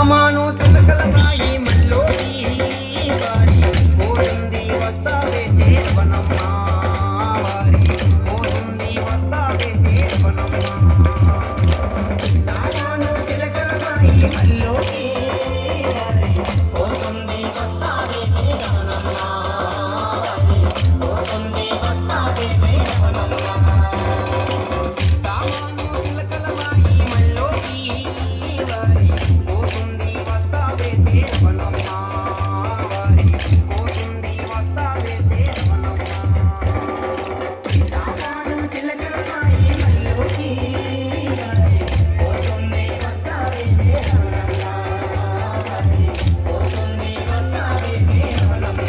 రామాను తిలకలబాయి మల్లోకి వారి పోతుంది వస్తావే దేవనమ్మ వారి పోతుంది వస్తావే దేవనమ్మ రామాను తిలకలబాయి మల్లోకి వారి పోతుంది వస్తావే దేవనమ్మ వారి పోతుంది వస్తావే దేవనమ్మ రామాను తిలకలబాయి మల్లోకి వారి పోతుంది వస్తావే దేవనమ్మ వారి పోతుంది వస్తావే దేవనమ్మ రామాను తిలకలబాయి మల్లోకి వారి పోతుంది వస్తావే దేవనమ్మ వారి పోతుంది వస్తావే దేవనమ్మ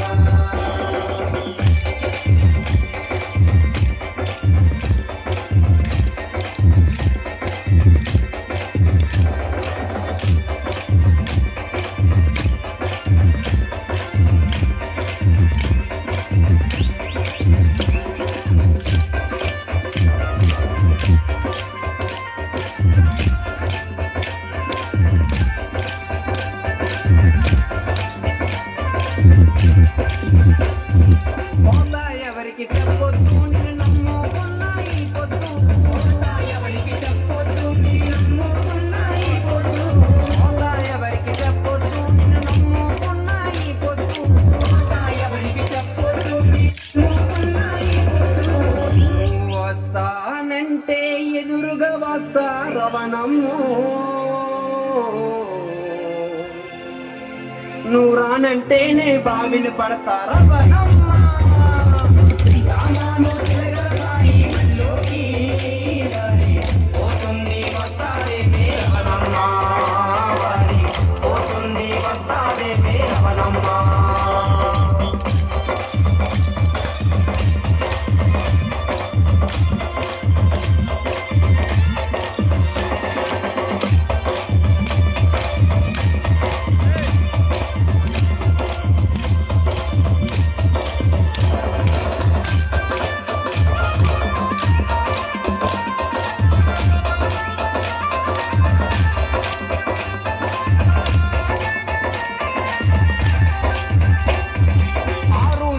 మోలా ఎవరికి చెప్పొద్దు నిన్ను నమ్ముకున్న ఈ పొద్దు మోలా ఎవరికి చెప్పొద్దు నిన్ను నమ్ముకున్న ఈ పొద్దు మోలా ఎవరికి చెప్పొద్దు నిన్ను నమ్ముకున్న ఈ పొద్దు మోలా ఎవరికి చెప్పొద్దు నిన్ను నమ్ముకున్న ఈ పొద్దు నువ్వు వస్తానంటే ఎదురుగా వస్తా రవణమ్ము నువ్వు రానంటేనే బావిలు పడతారా రవణమ్మ శ్రీరామాను తిలకలబాయి మల్లోకి వారి పోతుంది వస్తావే రవణమ్మ వారి పోతుంది వస్తావే రవణమ్మ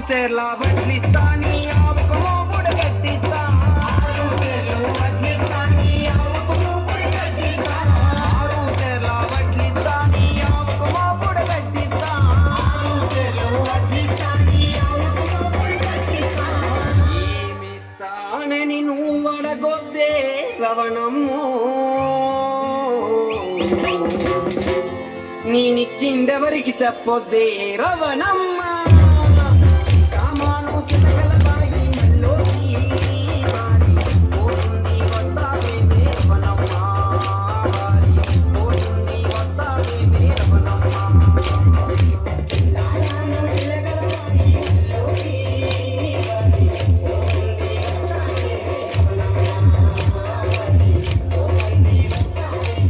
సేర్లా వడ్లిస్తా నీ ఆవుకు మూగుడు కట్టిస్తా ఆరు సేర్లా వడ్లిస్తా నీ ఆవుకు మూగుడు కట్టిస్తా ఆరు సేర్లా వడ్లిస్తా నీ ఆవుకు మూగుడు కట్టిస్తా ఆరు సేర్లా వడ్లిస్తా నీ ఆవుకు మూగుడు కట్టిస్తా ఏమిస్తానని నువ్వు అడగొద్దే రవణమ్ము నేనిచ్చిందెవరికి చెప్పొద్దే రవణమ్మ రామాను తిలకలబాయి మల్లోకి వారి పోతుంది వస్తావే రవణమ్మ వారి పోతుంది వస్తావే రవణమ్మ రామాను తిలకలబాయి మల్లోకి వారి పోతుంది వస్తావే రవణమ్మ వారి పోతుంది వస్తావే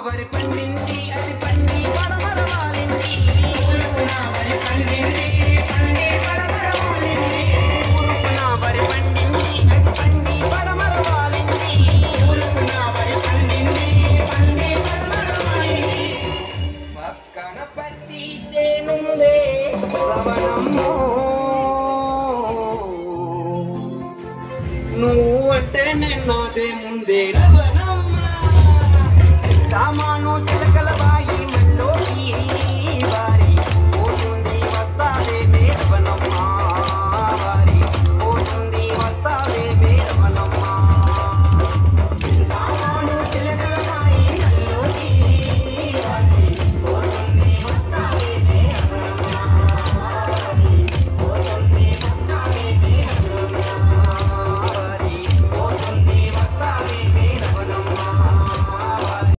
వరి పండింది అది పండి పడమరవాలింది వరి పండింది పండి పడమరవాలింది వరి పండింది అది పండి పడమరవాలింది వరి పండింది పండి పడమరవాలింది పక్కన పత్తి చేనుందే రవణమ్మో నువ్వు అంటే నాదే ముందే రవణమ్మ రామ